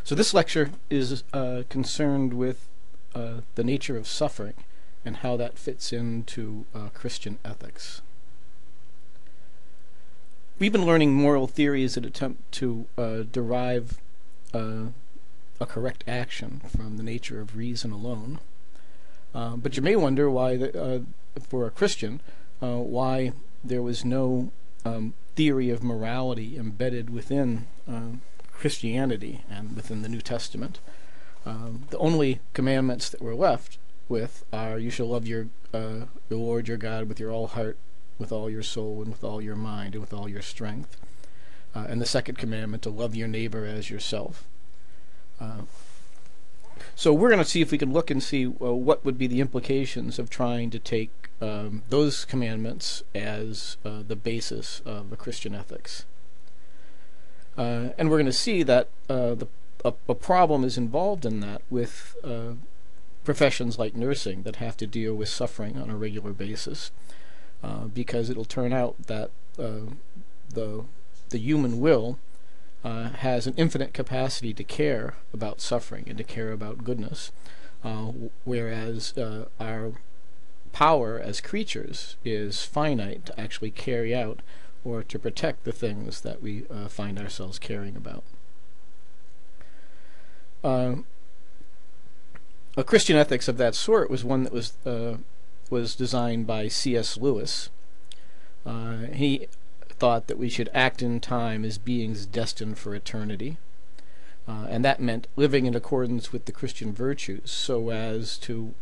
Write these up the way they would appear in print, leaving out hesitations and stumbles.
So this lecture is concerned with the nature of suffering and how that fits into Christian ethics. We've been learning moral theories that attempt to derive a correct action from the nature of reason alone. But you may wonder why, for a Christian, why there was no theory of morality embedded within Christianity and within the New Testament. The only commandments that we're left with are, you shall love your Lord your God with your all heart, with all your soul, and with all your mind, and with all your strength. And the second commandment, to love your neighbor as yourself. So we're going to see if we can look and see what would be the implications of trying to take those commandments as the basis of a Christian ethics. And we're going to see that a problem is involved in that with professions like nursing that have to deal with suffering on a regular basis, because it'll turn out that the human will has an infinite capacity to care about suffering and to care about goodness, whereas our power as creatures is finite to actually carry out or to protect the things that we find ourselves caring about. A Christian ethics of that sort was one that was designed by C.S. Lewis. He thought that we should act in time as beings destined for eternity, and that meant living in accordance with the Christian virtues so as to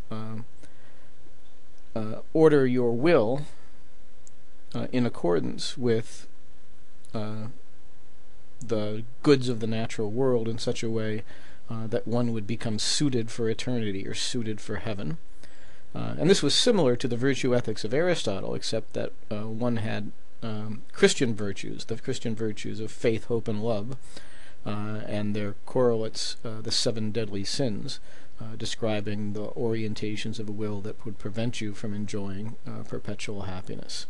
order your will in accordance with the goods of the natural world in such a way that one would become suited for eternity or suited for heaven. And this was similar to the virtue ethics of Aristotle, except that one had Christian virtues, the Christian virtues of faith, hope, and love, and their correlates, the 7 deadly sins, describing the orientations of a will that would prevent you from enjoying perpetual happiness.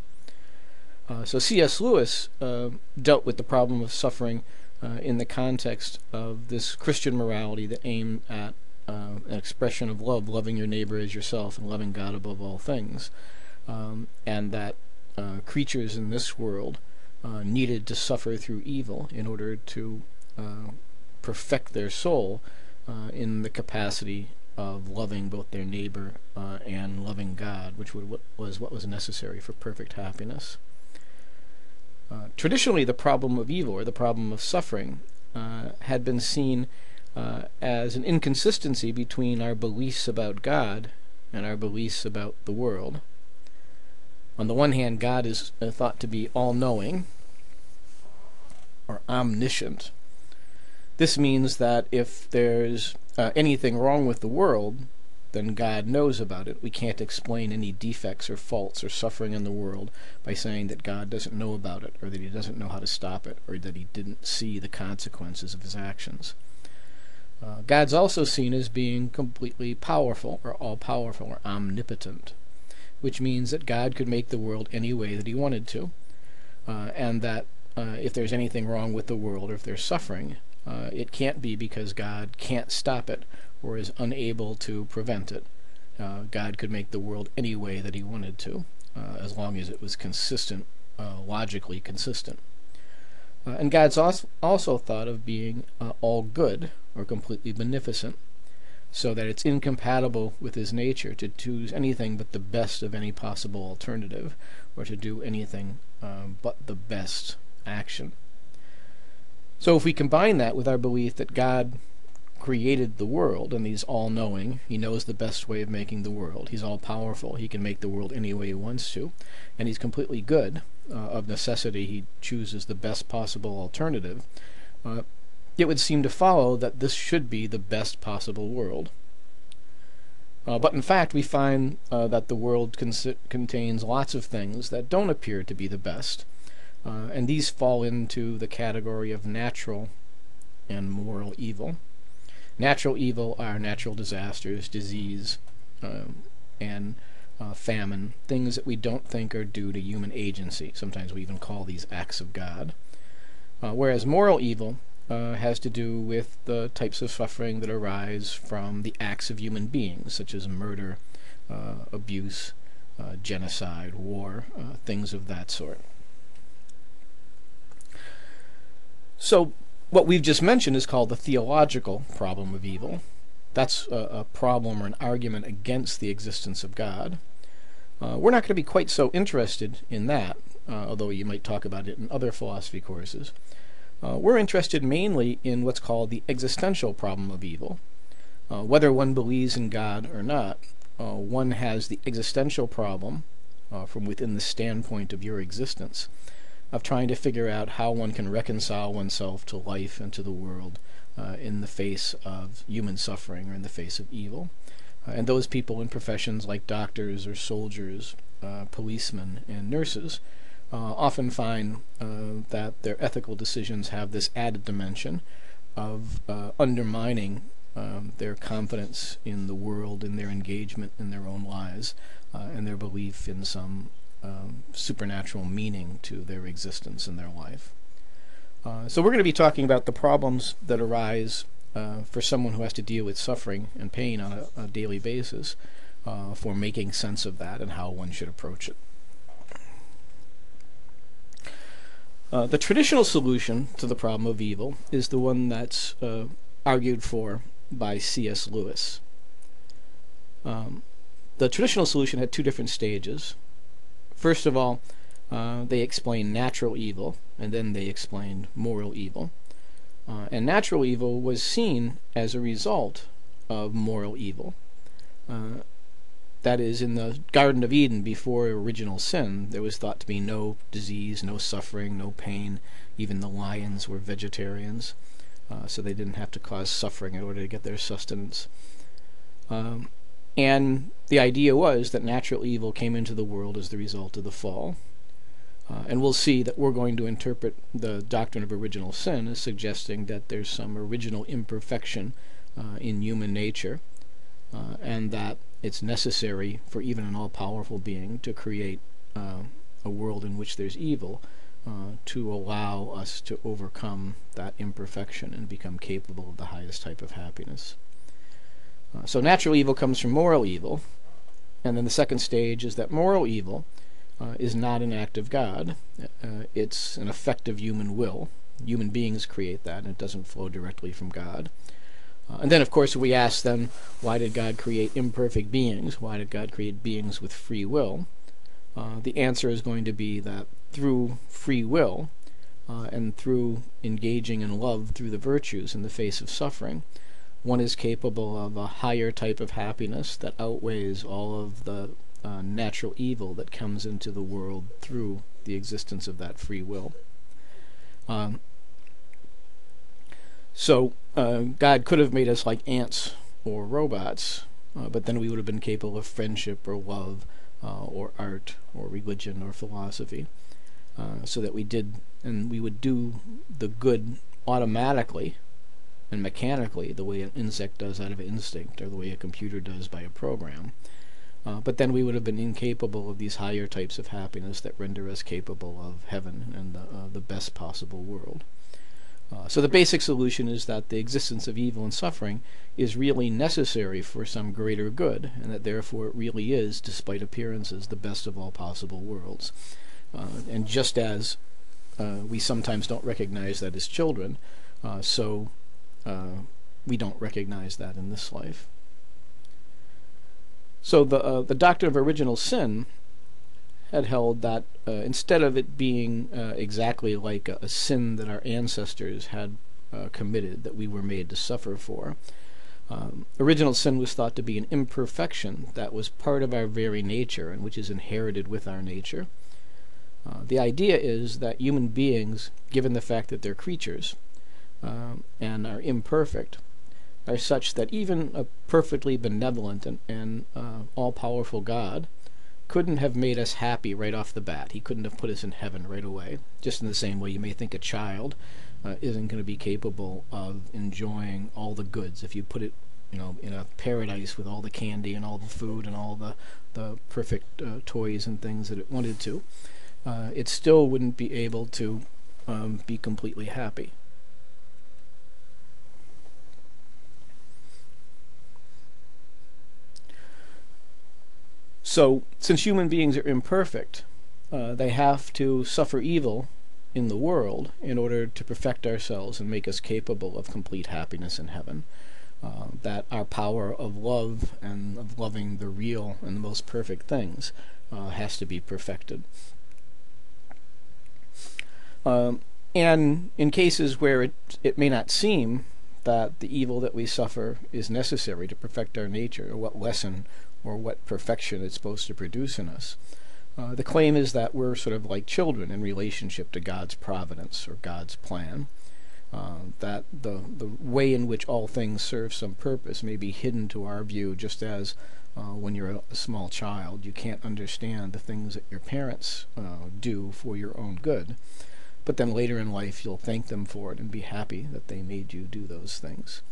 So C.S. Lewis dealt with the problem of suffering in the context of this Christian morality that aimed at an expression of love, loving your neighbor as yourself and loving God above all things, and that creatures in this world needed to suffer through evil in order to perfect their soul in the capacity of loving both their neighbor and loving God, which was what was necessary for perfect happiness. Traditionally, the problem of evil, or the problem of suffering, had been seen as an inconsistency between our beliefs about God and our beliefs about the world. On the one hand, God is thought to be all-knowing, or omniscient. This means that if there's anything wrong with the world, then God knows about it. We can't explain any defects or faults or suffering in the world by saying that God doesn't know about it, or that he doesn't know how to stop it, or that he didn't see the consequences of his actions. God's also seen as being completely powerful, or all-powerful, or omnipotent, which means that God could make the world any way that he wanted to, and that if there's anything wrong with the world, or if there's suffering, it can't be because God can't stop it or is unable to prevent it. God could make the world any way that he wanted to, as long as it was consistent, logically consistent. And God's also thought of being all good, or completely beneficent, so that it's incompatible with his nature to choose anything but the best of any possible alternative, or to do anything but the best action. So if we combine that with our belief that God created the world, and he's all-knowing, he knows the best way of making the world, he's all-powerful, he can make the world any way he wants to, and he's completely good, of necessity he chooses the best possible alternative, it would seem to follow that this should be the best possible world. But in fact, we find that the world contains lots of things that don't appear to be the best, and these fall into the category of natural and moral evil. Natural evil are natural disasters, disease, and famine, things that we don't think are due to human agency. Sometimes we even call these acts of God. Whereas moral evil has to do with the types of suffering that arise from the acts of human beings, such as murder, abuse, genocide, war, things of that sort. So what we've just mentioned is called the theological problem of evil. That's a problem or an argument against the existence of God. We're not going to be quite so interested in that, although you might talk about it in other philosophy courses. We're interested mainly in what's called the existential problem of evil. Whether one believes in God or not, one has the existential problem from within the standpoint of your existence of trying to figure out how one can reconcile oneself to life and to the world in the face of human suffering or in the face of evil. And those people in professions like doctors or soldiers, policemen and nurses often find that their ethical decisions have this added dimension of undermining their confidence in the world, in their engagement in their own lives, and their belief in some supernatural meaning to their existence and their life. So we're going to be talking about the problems that arise for someone who has to deal with suffering and pain on a daily basis, for making sense of that and how one should approach it. The traditional solution to the problem of evil is the one that's argued for by C.S. Lewis. The traditional solution had two different stages. First of all, they explained natural evil, and then they explained moral evil. And natural evil was seen as a result of moral evil. That is, in the Garden of Eden before original sin, there was thought to be no disease, no suffering, no pain. Even the lions were vegetarians, so they didn't have to cause suffering in order to get their sustenance. And the idea was that natural evil came into the world as the result of the fall. And we'll see that we're going to interpret the doctrine of original sin as suggesting that there's some original imperfection in human nature, and that it's necessary for even an all-powerful being to create a world in which there's evil to allow us to overcome that imperfection and become capable of the highest type of happiness. So natural evil comes from moral evil, and then the second stage is that moral evil is not an act of God. It's an effect of human will. Human beings create that, and it doesn't flow directly from God. And then, of course, we ask then, why did God create imperfect beings? Why did God create beings with free will? The answer is going to be that through free will and through engaging in love through the virtues in the face of suffering, one is capable of a higher type of happiness that outweighs all of the natural evil that comes into the world through the existence of that free will. So God could have made us like ants or robots, but then we would have been capable of friendship or love or art or religion or philosophy, so that we would do the good automatically and mechanically, the way an insect does out of instinct, or the way a computer does by a program. But then we would have been incapable of these higher types of happiness that render us capable of heaven and the best possible world. So the basic solution is that the existence of evil and suffering is really necessary for some greater good, and that therefore it really is, despite appearances, the best of all possible worlds. And just as we sometimes don't recognize that as children, so we don't recognize that in this life. So the doctrine of original sin had held that instead of it being exactly like a sin that our ancestors had committed, that we were made to suffer for, original sin was thought to be an imperfection that was part of our very nature and which is inherited with our nature. The idea is that human beings, given the fact that they're creatures and are imperfect, are such that even a perfectly benevolent and all-powerful God couldn't have made us happy right off the bat. He couldn't have put us in heaven right away. Just in the same way you may think a child isn't going to be capable of enjoying all the goods. If you put it, in a paradise with all the candy and all the food and all the perfect toys and things that it wanted to, it still wouldn't be able to be completely happy. So, since human beings are imperfect, they have to suffer evil in the world in order to perfect ourselves and make us capable of complete happiness in heaven. That our power of love and of loving the real and the most perfect things has to be perfected. And in cases where it may not seem that the evil that we suffer is necessary to perfect our nature, or what lesson or what perfection it's supposed to produce in us, the claim is that we're sort of like children in relationship to God's providence or God's plan. That the way in which all things serve some purpose may be hidden to our view, just as when you're a small child, you can't understand the things that your parents do for your own good. But then later in life, you'll thank them for it and be happy that they made you do those things.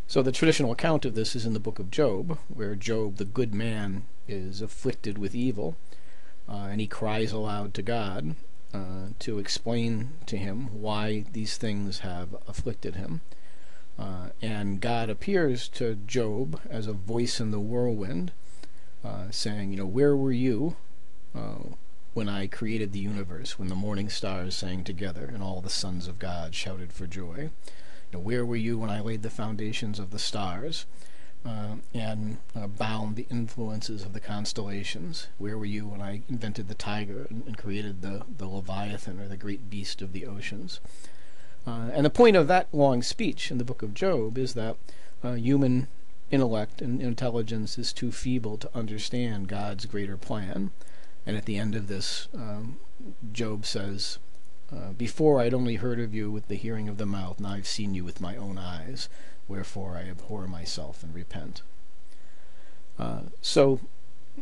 So the traditional account of this is in the book of Job, where Job, the good man, is afflicted with evil, and he cries aloud to God to explain to him why these things have afflicted him. And God appears to Job as a voice in the whirlwind, saying, where were you when I created the universe, when the morning stars sang together and all the sons of God shouted for joy? Where were you when I laid the foundations of the stars and bound the influences of the constellations? Where were you when I invented the tiger and created the Leviathan, or the great beast of the oceans? And the point of that long speech in the book of Job is that human intellect and intelligence is too feeble to understand God's greater plan. And at the end of this, Job says, before I'd only heard of you with the hearing of the mouth, now I've seen you with my own eyes, wherefore I abhor myself and repent. So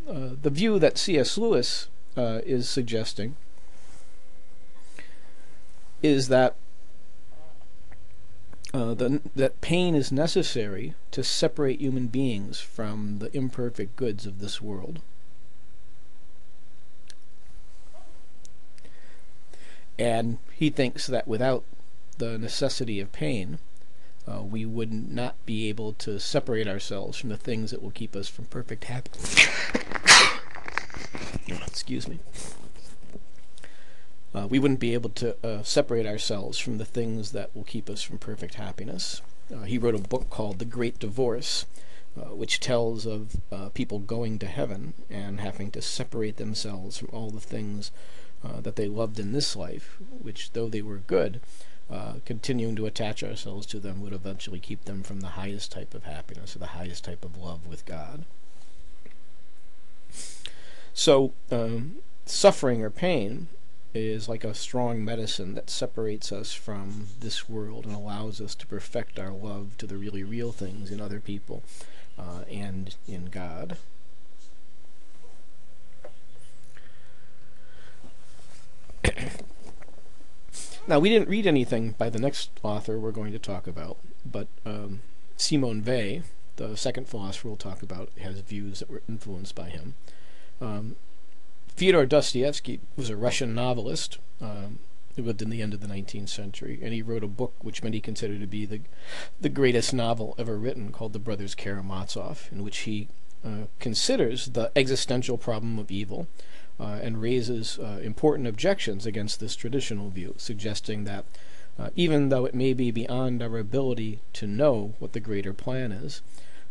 the view that C.S. Lewis is suggesting is that that pain is necessary to separate human beings from the imperfect goods of this world. And he thinks that without the necessity of pain, we would not be able to separate ourselves from the things that will keep us from perfect happiness. Excuse me. We wouldn't be able to separate ourselves from the things that will keep us from perfect happiness. He wrote a book called The Great Divorce, which tells of people going to heaven and having to separate themselves from all the things that they loved in this life, which, though they were good, continuing to attach ourselves to them would eventually keep them from the highest type of happiness, or the highest type of love with God. So, suffering or pain is like a strong medicine that separates us from this world and allows us to perfect our love to the really real things in other people and in God. Now, we didn't read anything by the next author we're going to talk about, but Simone, the second philosopher we'll talk about, has views that were influenced by him. Fyodor Dostoevsky was a Russian novelist who lived in the end of the 19th century, and he wrote a book which many consider to be the greatest novel ever written, called The Brothers Karamazov, in which he considers the existential problem of evil and raises important objections against this traditional view, suggesting that even though it may be beyond our ability to know what the greater plan is,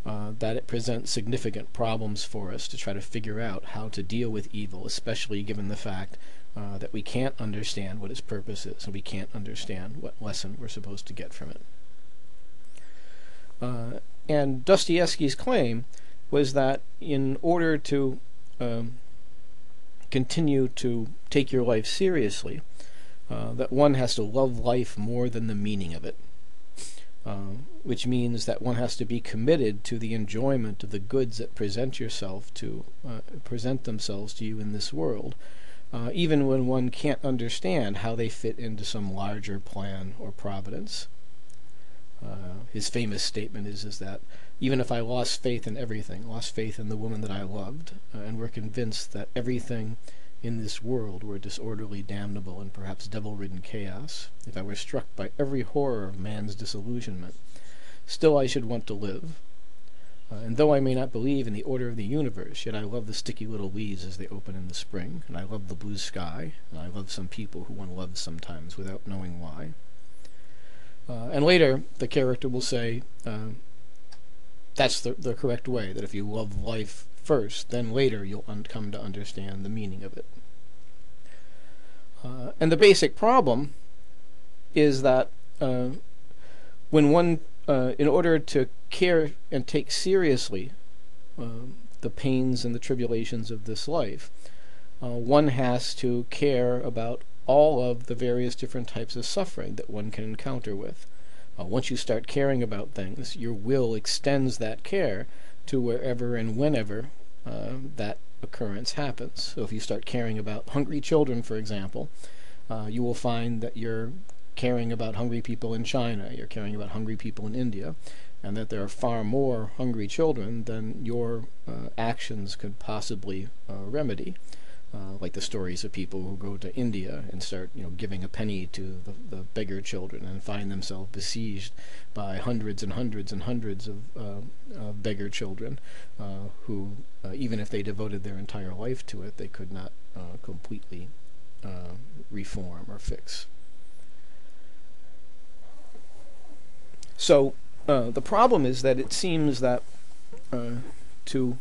that it presents significant problems for us to try to figure out how to deal with evil, especially given the fact that we can't understand what its purpose is, and we can't understand what lesson we're supposed to get from it. And Dostoevsky's claim was that in order to continue to take your life seriously, that one has to love life more than the meaning of it, which means that one has to be committed to the enjoyment of the goods that present themselves to you in this world, even when one can't understand how they fit into some larger plan or providence. His famous statement is that even if I lost faith in everything, lost faith in the woman that I loved, and were convinced that everything in this world were disorderly, damnable, and perhaps devil-ridden chaos, if I were struck by every horror of man's disillusionment, still I should want to live, And though I may not believe in the order of the universe, yet I love the sticky little leaves as they open in the spring, and I love the blue sky, and I love some people who one loves sometimes without knowing why. And later, the character will say, that's the correct way, that if you love life first, then later you'll come to understand the meaning of it. And the basic problem is that when one, in order to care and take seriously the pains and the tribulations of this life, one has to care about all of the various different types of suffering that one can encounter with. Once you start caring about things, your will extends that care to wherever and whenever that occurrence happens. So if you start caring about hungry children, for example, you will find that you're caring about hungry people in China, you're caring about hungry people in India, and that there are far more hungry children than your actions could possibly remedy. Like the stories of people who go to India and start, giving a penny to the beggar children and find themselves besieged by hundreds and hundreds and hundreds of beggar children who, even if they devoted their entire life to it, they could not completely reform or fix. So the problem is that it seems that to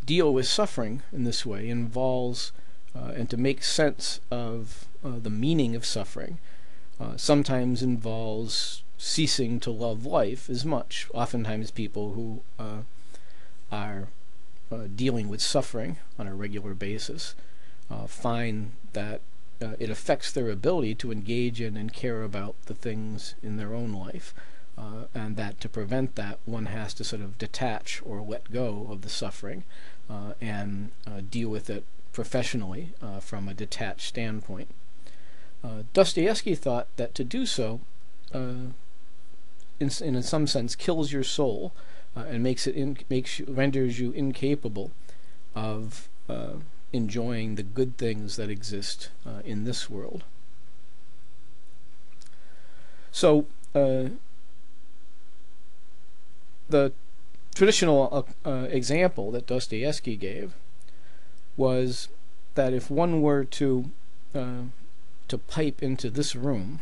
deal with suffering in this way involves, and to make sense of the meaning of suffering, sometimes involves ceasing to love life as much. Oftentimes people who are dealing with suffering on a regular basis find that it affects their ability to engage in and care about the things in their own life. And that to prevent that, one has to sort of detach or let go of the suffering and deal with it professionally from a detached standpoint. Dostoevsky thought that to do so, in some sense, kills your soul and renders you incapable of enjoying the good things that exist in this world. So the traditional example that Dostoevsky gave was that if one were to pipe into this room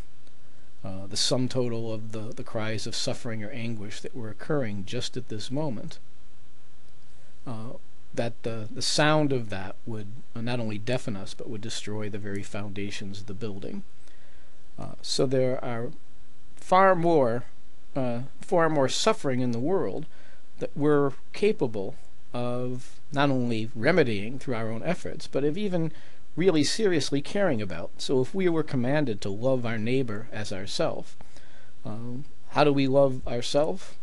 the sum total of the cries of suffering or anguish that were occurring just at this moment, that the sound of that would not only deafen us, but would destroy the very foundations of the building. So there are far more suffering in the world that we're capable of not only remedying through our own efforts, but of even really seriously caring about. So if we were commanded to love our neighbor as ourself, how do we love ourselves?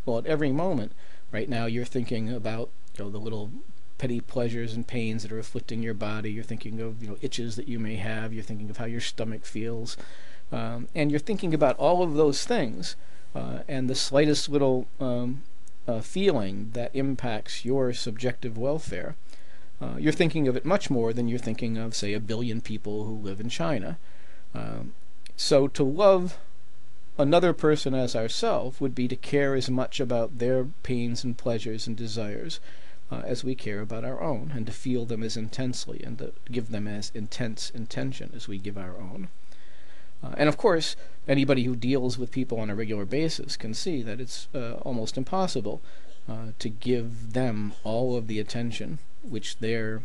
Well, at every moment, right now, you're thinking about the little petty pleasures and pains that are afflicting your body. You're thinking of itches that you may have. You're thinking of how your stomach feels, and you're thinking about all of those things. And the slightest little feeling that impacts your subjective welfare, you're thinking of it much more than you're thinking of, say, 1 billion people who live in China. So to love another person as ourselves would be to care as much about their pains and pleasures and desires as we care about our own, and to feel them as intensely, and to give them as intense intention as we give our own. And of course, anybody who deals with people on a regular basis can see that it's almost impossible to give them all of the attention which their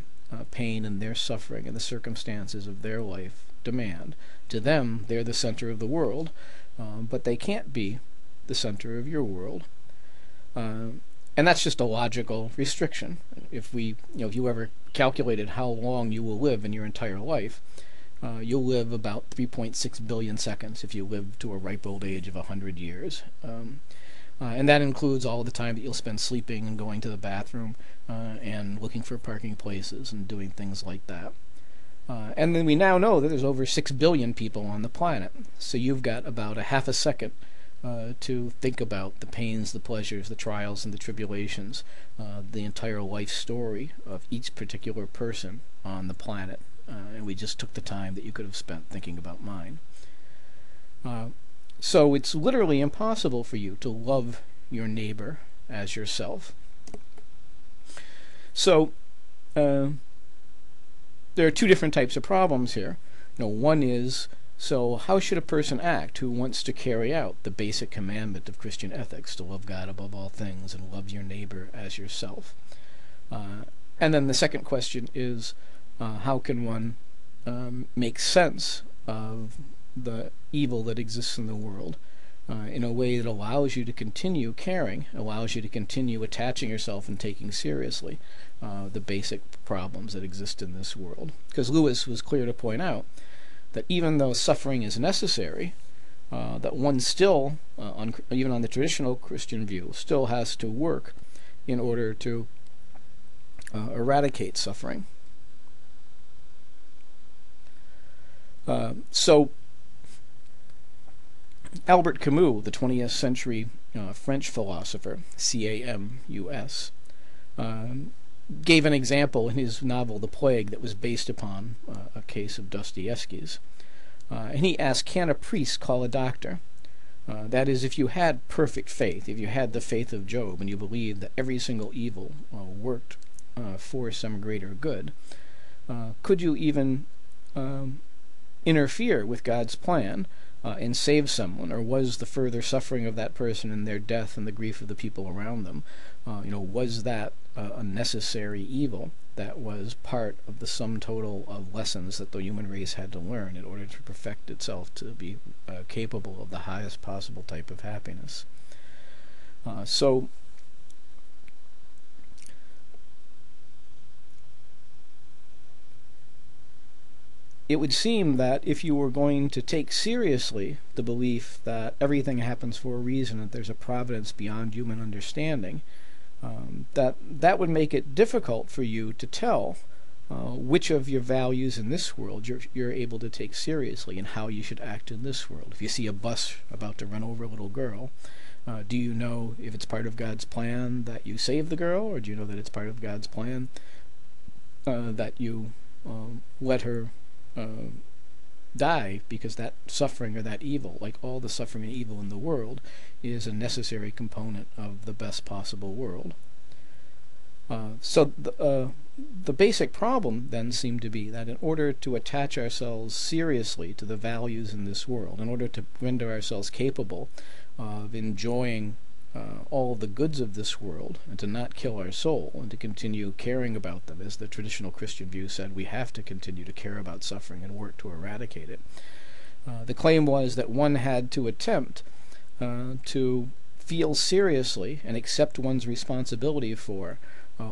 pain and their suffering and the circumstances of their life demand. To them, they're the center of the world, but they can't be the center of your world. And that's just a logical restriction. If you ever calculated how long you will live in your entire life, you'll live about 3.6 billion seconds if you live to a ripe old age of 100 years. And that includes all the time that you'll spend sleeping and going to the bathroom and looking for parking places and doing things like that. And then we now know that there's over 6 billion people on the planet. So you've got about a half a second to think about the pains, the pleasures, the trials, and the tribulations, the entire life story of each particular person on the planet. And we just took the time that you could have spent thinking about mine. So it's literally impossible for you to love your neighbor as yourself. So there are two different types of problems here. One is, so how should a person act who wants to carry out the basic commandment of Christian ethics, to love God above all things and love your neighbor as yourself? And then the second question is, how can one make sense of the evil that exists in the world in a way that allows you to continue caring, allows you to continue attaching yourself and taking seriously the basic problems that exist in this world? Because Lewis was clear to point out that even though suffering is necessary, that one still, even on the traditional Christian view, still has to work in order to eradicate suffering. So Albert Camus, the 20th century French philosopher, C-A-M-U-S, gave an example in his novel The Plague that was based upon a case of Dostoevsky's. And he asked, can a priest call a doctor? That is, if you had perfect faith, if you had the faith of Job, and you believed that every single evil worked for some greater good, could you even interfere with God's plan and save someone? Or was the further suffering of that person and their death and the grief of the people around them, was that a necessary evil that was part of the sum total of lessons that the human race had to learn in order to perfect itself to be capable of the highest possible type of happiness? So it would seem that if you were going to take seriously the belief that everything happens for a reason, that there's a providence beyond human understanding, that would make it difficult for you to tell which of your values in this world you're able to take seriously and how you should act in this world. If you see a bus about to run over a little girl, do you know if it's part of God's plan that you save the girl, or do you know that it's part of God's plan that you let her die, because that suffering or that evil, like all the suffering and evil in the world, is a necessary component of the best possible world? So the basic problem then seemed to be that in order to attach ourselves seriously to the values in this world, in order to render ourselves capable of enjoying all the goods of this world, and to not kill our soul, and to continue caring about them, as the traditional Christian view said, we have to continue to care about suffering and work to eradicate it. The claim was that one had to attempt to feel seriously and accept one's responsibility for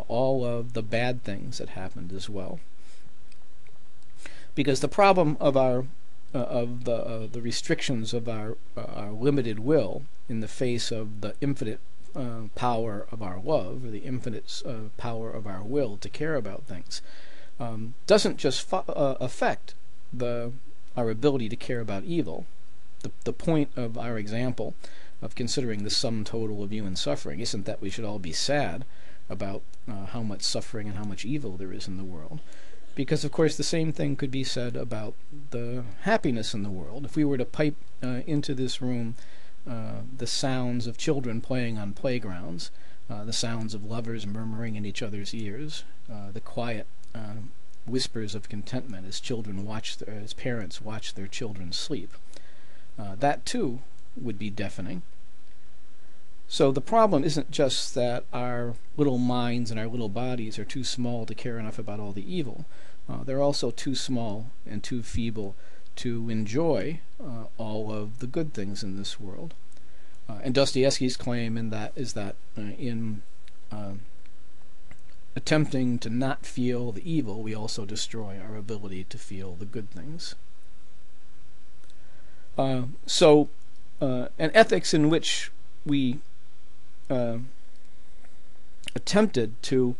all of the bad things that happened as well. Because the problem of our the restrictions of our limited will in the face of the infinite power of our love, or the infinite power of our will to care about things, doesn't just affect our ability to care about evil. The point of our example of considering the sum total of human suffering isn't that we should all be sad about how much suffering and how much evil there is in the world. Because, of course, the same thing could be said about the happiness in the world. If we were to pipe into this room the sounds of children playing on playgrounds, the sounds of lovers murmuring in each other's ears, the quiet whispers of contentment as parents watch their children sleep, that too would be deafening. So the problem isn't just that our little minds and our little bodies are too small to care enough about all the evil. They're also too small and too feeble to enjoy all of the good things in this world. And Dostoevsky's claim is that in attempting to not feel the evil, we also destroy our ability to feel the good things. So an ethics in which we attempted to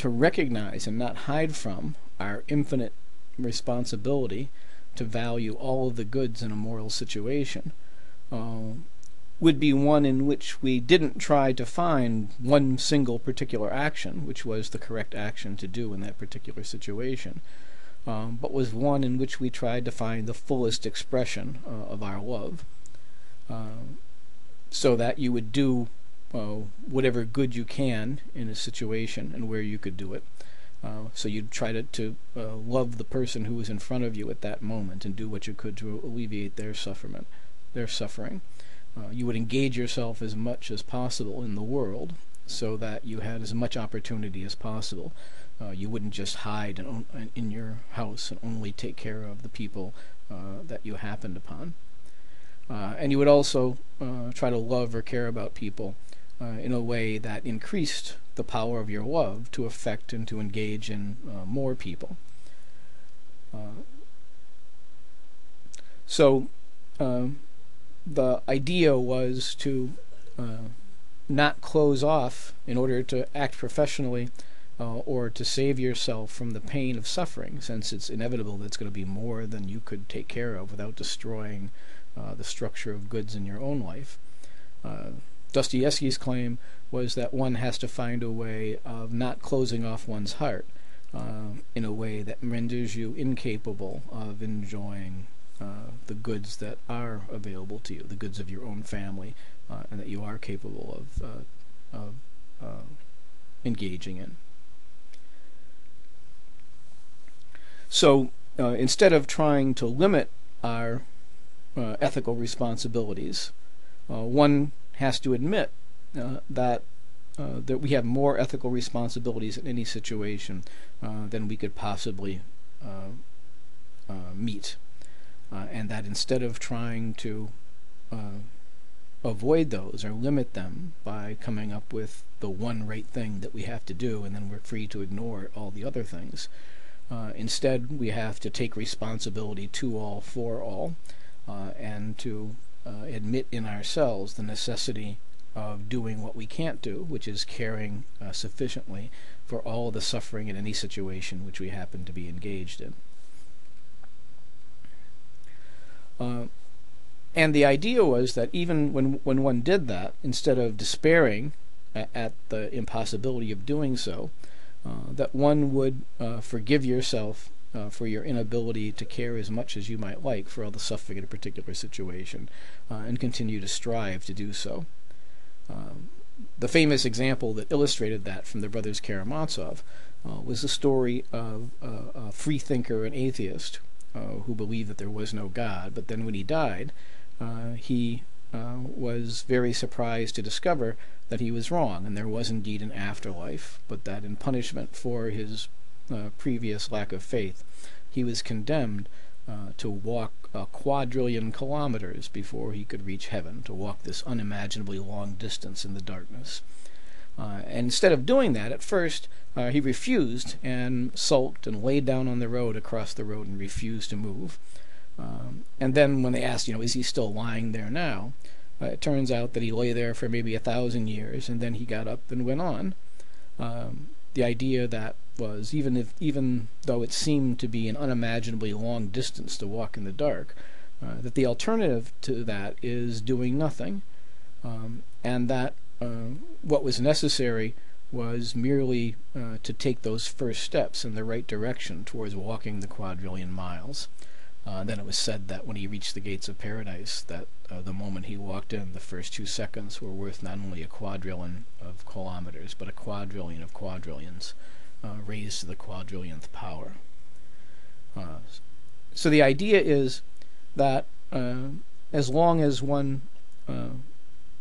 recognize and not hide from our infinite responsibility to value all of the goods in a moral situation would be one in which we didn't try to find one single particular action, which was the correct action to do in that particular situation, but was one in which we tried to find the fullest expression of our love. so that you would do whatever good you can in a situation and where you could do it. So you'd try to love the person who was in front of you at that moment and do what you could to alleviate their suffering. You would engage yourself as much as possible in the world so that you had as much opportunity as possible. You wouldn't just hide in your house and only take care of the people that you happened upon. And you would also try to love or care about people in a way that increased the power of your love to affect and to engage in more people. So the idea was to not close off in order to act professionally or to save yourself from the pain of suffering, since it's inevitable that it's going to be more than you could take care of without destroying the structure of goods in your own life. Dostoevsky's claim was that one has to find a way of not closing off one's heart in a way that renders you incapable of enjoying the goods that are available to you, the goods of your own family, and that you are capable of engaging in. So instead of trying to limit our ethical responsibilities, one has to admit that we have more ethical responsibilities in any situation than we could possibly meet, and that instead of trying to avoid those or limit them by coming up with the one right thing that we have to do and then we're free to ignore all the other things, instead we have to take responsibility to all, for all, and to admit in ourselves the necessity of doing what we can't do, which is caring sufficiently for all the suffering in any situation which we happen to be engaged in. And the idea was that even when one did that, instead of despairing at the impossibility of doing so, that one would forgive yourself for your inability to care as much as you might like for all the suffering in a particular situation, and continue to strive to do so. The famous example that illustrated that from the brothers Karamazov was the story of a freethinker and atheist who believed that there was no God, but then when he died, he was very surprised to discover that he was wrong, and there was indeed an afterlife, but that in punishment for his previous lack of faith, he was condemned to walk a quadrillion kilometers before he could reach heaven, to walk this unimaginably long distance in the darkness. And instead of doing that, at first he refused and sulked and laid down on the road across the road and refused to move. And then when they asked, is he still lying there now? It turns out that he lay there for maybe 1,000 years, and then he got up and went on. The idea that was, even though it seemed to be an unimaginably long distance to walk in the dark, that the alternative to that is doing nothing, and that what was necessary was merely to take those first steps in the right direction towards walking the quadrillion miles. Then it was said that when he reached the gates of paradise, that the moment he walked in, the first 2 seconds were worth not only a quadrillion of kilometers, but a quadrillion of quadrillions, raised to the quadrillionth power. So the idea is that as long as one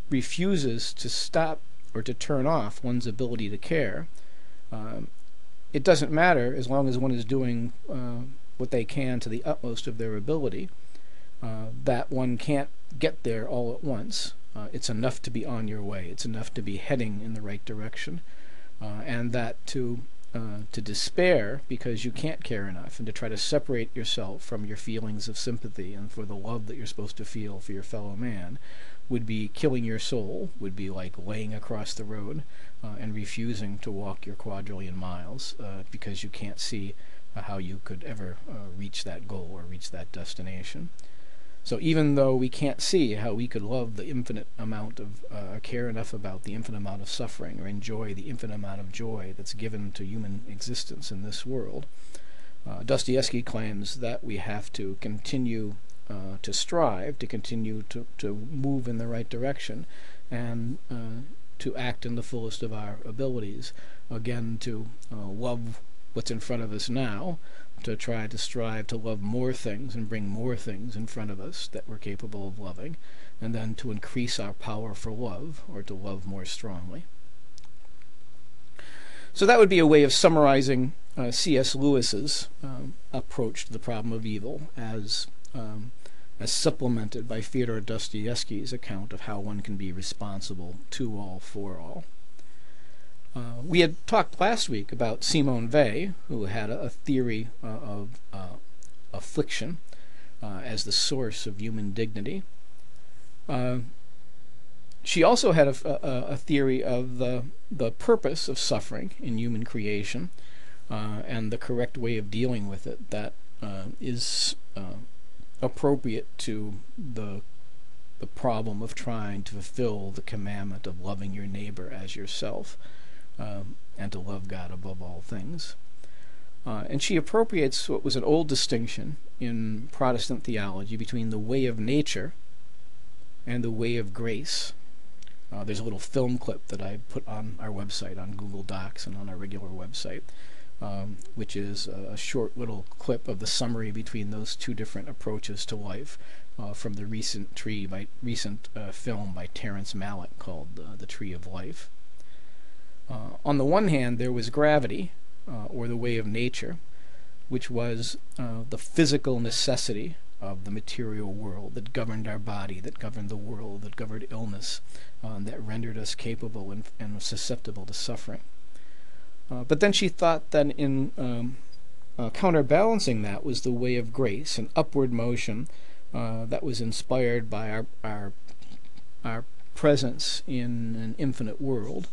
refuses to stop or to turn off one's ability to care, it doesn't matter as long as one is doing what they can to the utmost of their ability, that one can't get there all at once. It's enough to be on your way. It's enough to be heading in the right direction, and that to despair because you can't care enough, and to try to separate yourself from your feelings of sympathy and for the love that you're supposed to feel for your fellow man, would be killing your soul, would be like laying across the road and refusing to walk your quadrillion miles because you can't see how you could ever reach that goal or reach that destination. So even though we can't see how we could love the infinite amount of, care enough about the infinite amount of suffering, or enjoy the infinite amount of joy that's given to human existence in this world, Dostoevsky claims that we have to continue to strive, to continue to move in the right direction, and to act in the fullest of our abilities. Again, to love what's in front of us now, to try to strive to love more things and bring more things in front of us that we're capable of loving, and then to increase our power for love, or to love more strongly. So that would be a way of summarizing C.S. Lewis's approach to the problem of evil, as supplemented by Fyodor Dostoevsky's account of how one can be responsible to all, for all. We had talked last week about Simone Weil, who had a theory of affliction as the source of human dignity. She also had a theory of the purpose of suffering in human creation, and the correct way of dealing with it that is appropriate to the problem of trying to fulfill the commandment of loving your neighbor as yourself, and to love God above all things. And she appropriates what was an old distinction in Protestant theology between the way of nature and the way of grace. There's a little film clip that I put on our website, on Google Docs and on our regular website, which is a short little clip of the summary between those two different approaches to life from the recent film by Terrence Malick called The Tree of Life. On the one hand, there was gravity, or the way of nature, which was the physical necessity of the material world that governed our body, that governed the world, that governed illness, that rendered us capable and susceptible to suffering. But then she thought that in counterbalancing that was the way of grace, an upward motion that was inspired by our presence in an infinite world,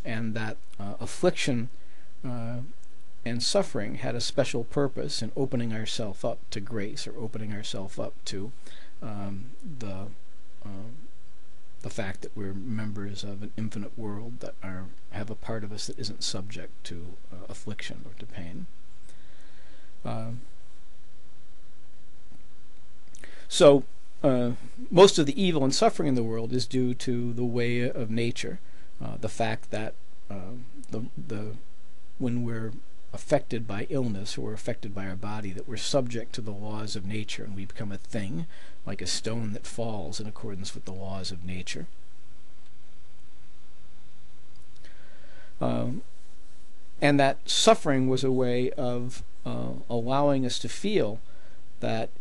and that affliction and suffering had a special purpose in opening ourselves up to grace, or opening ourselves up to the fact that we're members of an infinite world that have a part of us that isn't subject to affliction or to pain. So most of the evil and suffering in the world is due to the way of nature, the fact that when we're affected by illness, or affected by our body, that we're subject to the laws of nature, and we become a thing, like a stone that falls in accordance with the laws of nature. And that suffering was a way of allowing us to feel that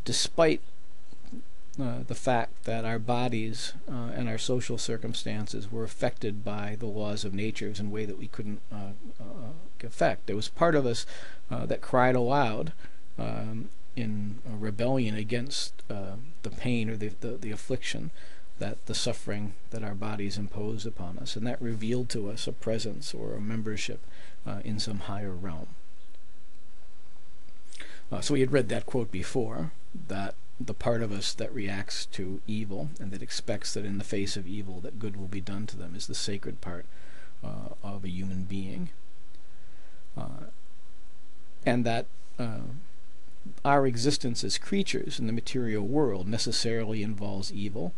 despite the fact that our bodies and our social circumstances were affected by the laws of nature in a way that we couldn't affect, there was part of us that cried aloud in rebellion against the pain or the affliction, that the suffering that our bodies imposed upon us, and that revealed to us a presence or a membership in some higher realm. So we had read that quote before, that the part of us that reacts to evil and that expects that in the face of evil that good will be done to them is the sacred part of a human being, and that our existence as creatures in the material world necessarily involves evil,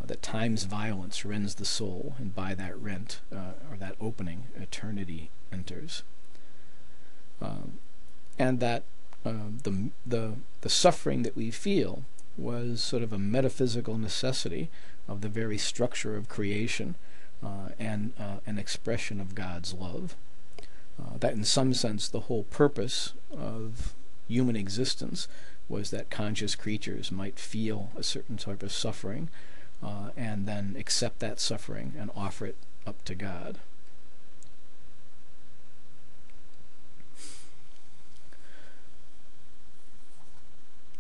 that time's violence rends the soul, and by that rent, or that opening, eternity enters, and that the suffering that we feel was sort of a metaphysical necessity of the very structure of creation, and an expression of God's love. That in some sense the whole purpose of human existence was that conscious creatures might feel a certain type of suffering, and then accept that suffering and offer it up to God.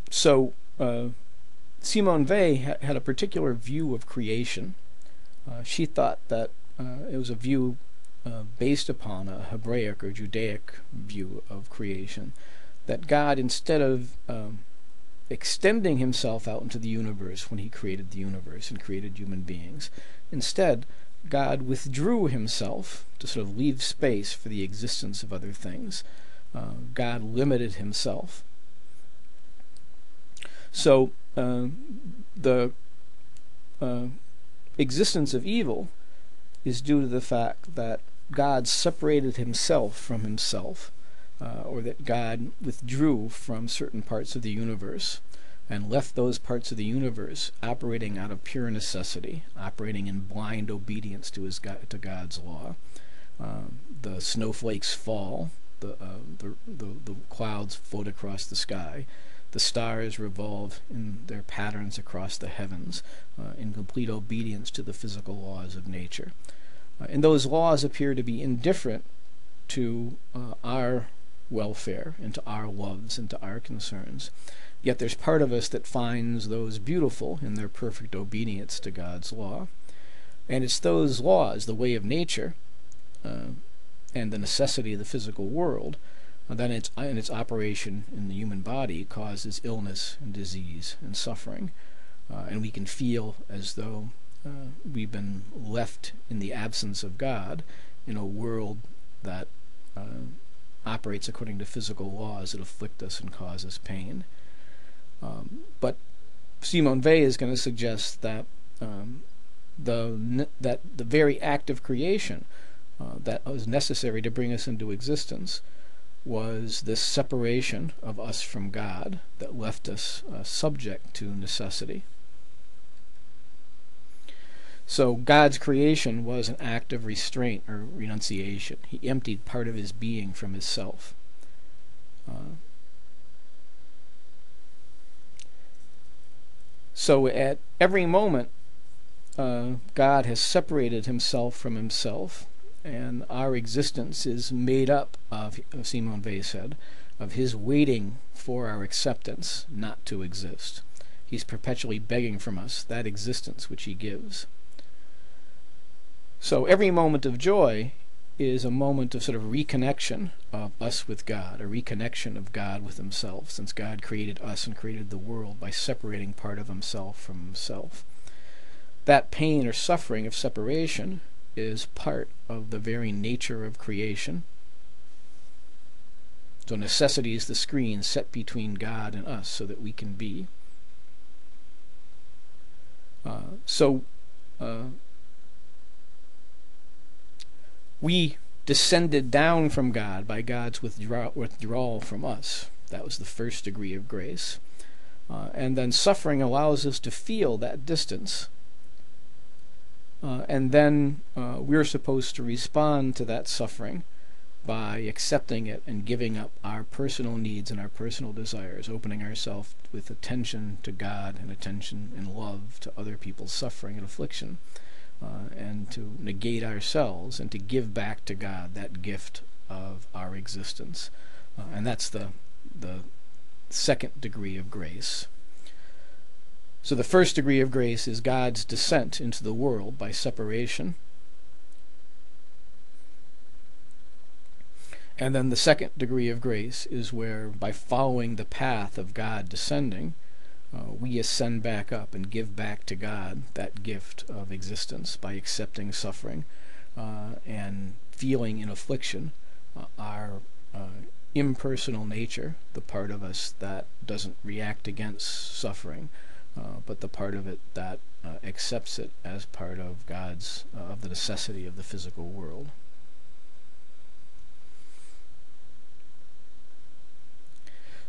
So Simone Weil had a particular view of creation. She thought that it was a view based upon a Hebraic or Judaic view of creation, that God, instead of extending himself out into the universe when he created the universe and created human beings, instead God withdrew himself to sort of leave space for the existence of other things. God limited himself. So the existence of evil is due to the fact that God separated himself from himself, or that God withdrew from certain parts of the universe and left those parts of the universe operating out of pure necessity, operating in blind obedience to God's law. The snowflakes fall, the clouds float across the sky, the stars revolve in their patterns across the heavens, in complete obedience to the physical laws of nature. And those laws appear to be indifferent to our welfare and to our loves and to our concerns. Yet there's part of us that finds those beautiful in their perfect obedience to God's law. And it's those laws, the way of nature, and the necessity of the physical world, that in its operation in the human body causes illness and disease and suffering. And we can feel as though we've been left in the absence of God in a world that operates according to physical laws that afflict us and cause us pain. But Simone Weil is going to suggest that the very act of creation that was necessary to bring us into existence was this separation of us from God that left us subject to necessity. So God's creation was an act of restraint or renunciation. He emptied part of his being from his self. So at every moment, God has separated himself from himself, and our existence is made up of, Simone Weil said, of his waiting for our acceptance not to exist. He's perpetually begging from us that existence which he gives. So every moment of joy is a moment of sort of reconnection of us with God, a reconnection of God with himself, since God created us and created the world by separating part of himself from himself. That pain or suffering of separation is part of the very nature of creation. So necessity is the screen set between God and us so that we can be. We descended down from God by God's withdrawal from us. That was the first degree of grace. And then suffering allows us to feel that distance. And then we're supposed to respond to that suffering by accepting it and giving up our personal needs and our personal desires, opening ourselves with attention to God and attention and love to other people's suffering and affliction, and to negate ourselves and to give back to God that gift of our existence. And that's the second degree of grace. So the first degree of grace is God's descent into the world by separation. And then the second degree of grace is where, by following the path of God descending, we ascend back up and give back to God that gift of existence by accepting suffering and feeling in affliction our impersonal nature, the part of us that doesn't react against suffering, but the part of it that accepts it as part of of the necessity of the physical world.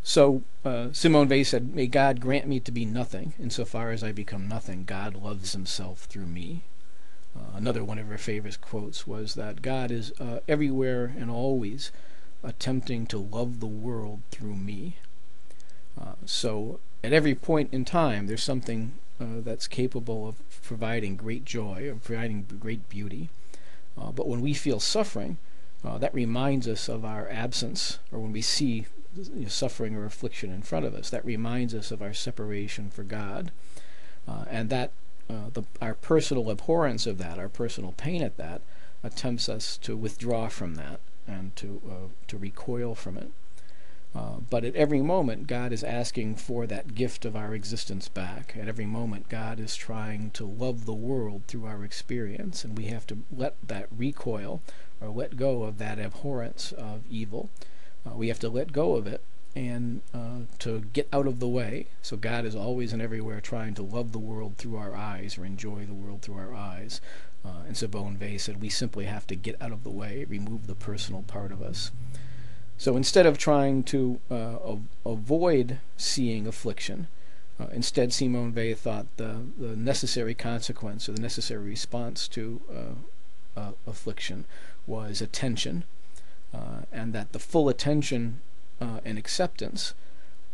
So Simone Weil said, "May God grant me to be nothing. Insofar as I become nothing, God loves himself through me." Another one of her favorite quotes was that God is everywhere and always attempting to love the world through me. So at every point in time, there's something that's capable of providing great joy, of providing great beauty. But when we feel suffering, that reminds us of our absence, or when we see suffering or affliction in front of us, that reminds us of our separation for God, and that our personal abhorrence of that, our personal pain at that, attempts us to withdraw from that and to recoil from it. But at every moment, God is asking for that gift of our existence back. At every moment, God is trying to love the world through our experience, and we have to let that recoil or let go of that abhorrence of evil. We have to let go of it and to get out of the way. So God is always and everywhere trying to love the world through our eyes, or enjoy the world through our eyes. And Simone Weil said we simply have to get out of the way, remove the personal part of us. So instead of trying to avoid seeing affliction, instead Simone Weil thought the necessary consequence, or the necessary response to affliction, was attention, and that the full attention and acceptance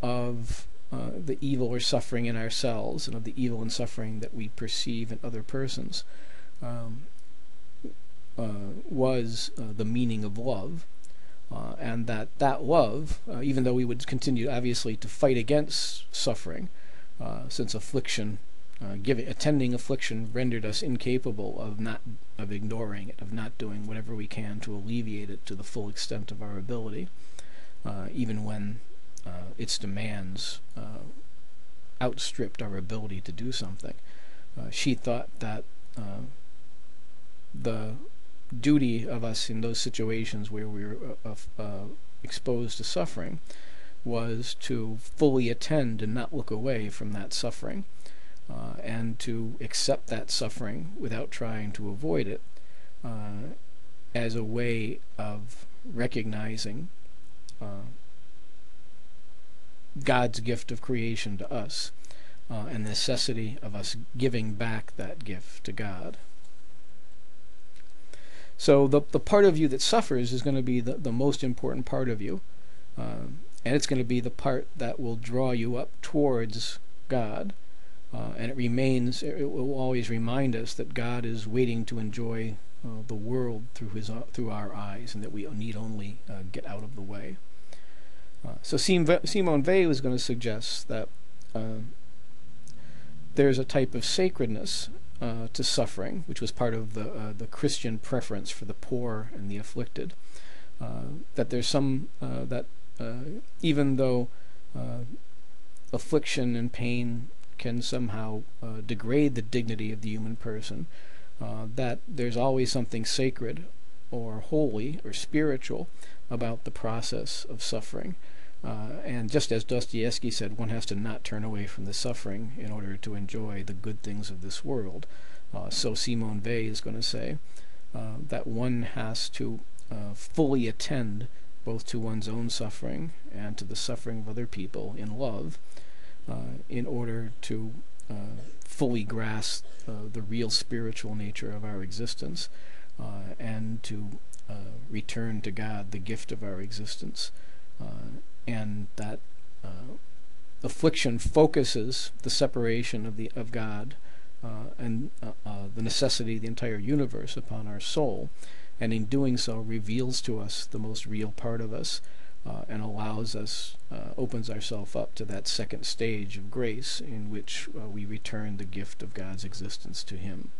of the evil or suffering in ourselves, and of the evil and suffering that we perceive in other persons, was the meaning of love. And that love, even though we would continue obviously to fight against suffering, since affliction, attending affliction rendered us incapable of ignoring it, of not doing whatever we can to alleviate it to the full extent of our ability, even when its demands outstripped our ability to do something. She thought that the duty of us in those situations where we were exposed to suffering was to fully attend and not look away from that suffering, and to accept that suffering without trying to avoid it, as a way of recognizing God's gift of creation to us, and the necessity of us giving back that gift to God. So the part of you that suffers is going to be the most important part of you, and it's going to be the part that will draw you up towards God, and it will always remind us that God is waiting to enjoy the world through our eyes, and that we need only get out of the way. So Simone Weil is going to suggest that there's a type of sacredness to suffering, which was part of the Christian preference for the poor and the afflicted. That there's some that even though affliction and pain can somehow degrade the dignity of the human person, that there's always something sacred or holy or spiritual about the process of suffering. And just as Dostoevsky said, one has to not turn away from the suffering in order to enjoy the good things of this world. So Simone Weil is going to say that one has to fully attend both to one's own suffering and to the suffering of other people in love, in order to fully grasp the real spiritual nature of our existence, and to return to God the gift of our existence. And that affliction focuses the separation of God and the necessity of the entire universe upon our soul, and in doing so reveals to us the most real part of us, and allows us, opens ourselves up to that second stage of grace in which we return the gift of God's existence to Him.